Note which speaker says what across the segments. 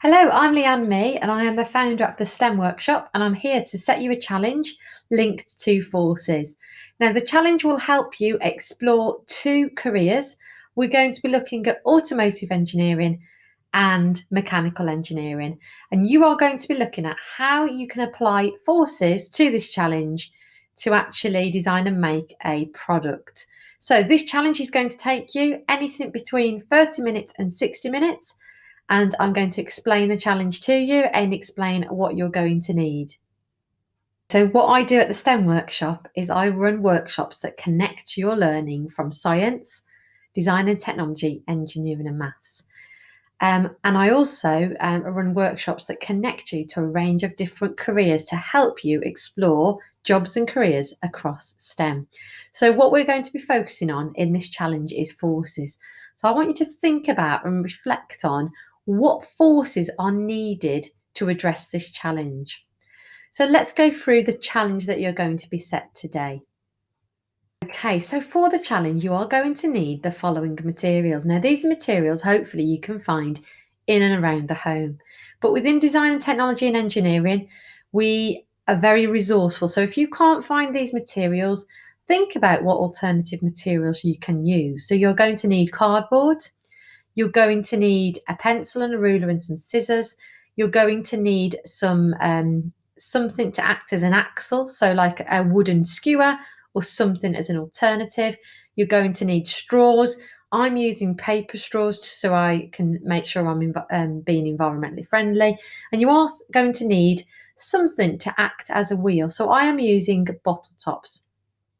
Speaker 1: Hello, I'm Leanne and I am the founder of the STEM Workshop, and I'm here to set you a challenge linked to forces. Now, the challenge will help you explore two careers. We're going to be looking at automotive engineering and mechanical engineering, and you are going to be looking at how you can apply forces to this challenge to actually design and make a product. So, this challenge is going to take you anything between 30 minutes and 60 minutes, and I'm going to explain the challenge to you and explain what you're going to need. So, what I do at the STEM workshop is I run workshops that connect your learning from science, design and technology, engineering, and maths. And I also run workshops that connect you to a range of different careers to help you explore jobs and careers across STEM. So, what we're going to be focusing on in this challenge is forces. So, I want you to think about and reflect on what forces are needed to address this challenge. So, let's go through the challenge that you're going to be set today. Okay, so for the challenge, you are going to need the following materials. Now, these materials, hopefully, you can find in and around the home. But within design and technology and engineering, we are very resourceful. So if you can't find these materials, think about what alternative materials you can use. So you're going to need cardboard, you're going to need a pencil and a ruler and some scissors. You're going to need something to act as an axle, so like a wooden skewer or something as an alternative. You're going to need straws. I'm using paper straws so I can make sure I'm being environmentally friendly. And you are going to need something to act as a wheel. So I am using bottle tops.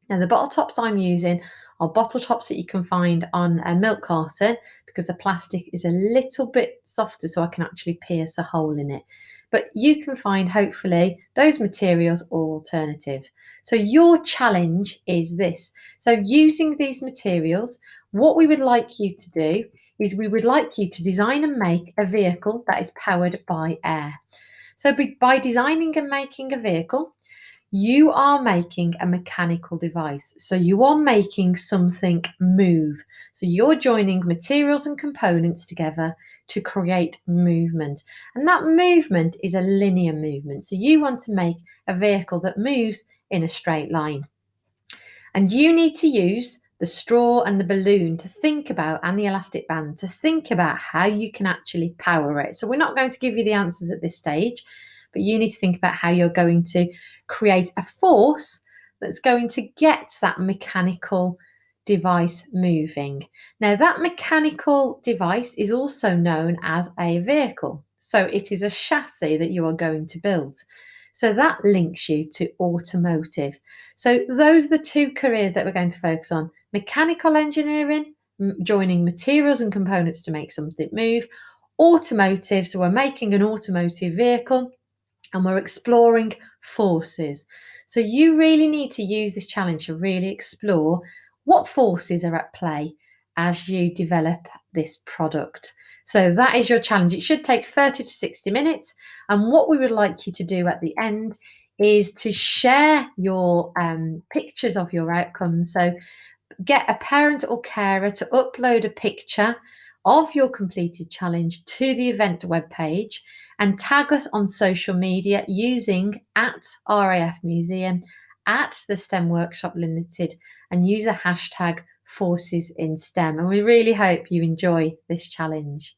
Speaker 1: Now, the bottle tops I'm using are bottle tops that you can find on a milk carton because the plastic is a little bit softer so I can actually pierce a hole in it. But you can find, hopefully, those materials or alternative. So your challenge is this. So using these materials, what we would like you to do is we would like you to design and make a vehicle that is powered by air. So by designing and making a vehicle, you are making a mechanical device. So you are making something move. So you're joining materials and components together to create movement. And that movement is a linear movement. So you want to make a vehicle that moves in a straight line. And you need to use the straw and the balloon to think about, and the elastic band to think about how you can actually power it. So we're not going to give you the answers at this stage, but you need to think about how you're going to create a force that's going to get that mechanical device moving. Now, that mechanical device is also known as a vehicle. So it is a chassis that you are going to build. So that links you to automotive. So those are the two careers that we're going to focus on: mechanical engineering, joining materials and components to make something move; automotive, so we're making an automotive vehicle and we're exploring forces. So you really need to use this challenge to really explore what forces are at play as you develop this product. So that is your challenge. It should take 30 to 60 minutes. And what we would like you to do at the end is to share your pictures of your outcomes. So get a parent or carer to upload a picture of your completed challenge to the event webpage and tag us on social media using at RAF Museum, at the STEM Workshop Limited, and use a hashtag forces in STEM. And we really hope you enjoy this challenge.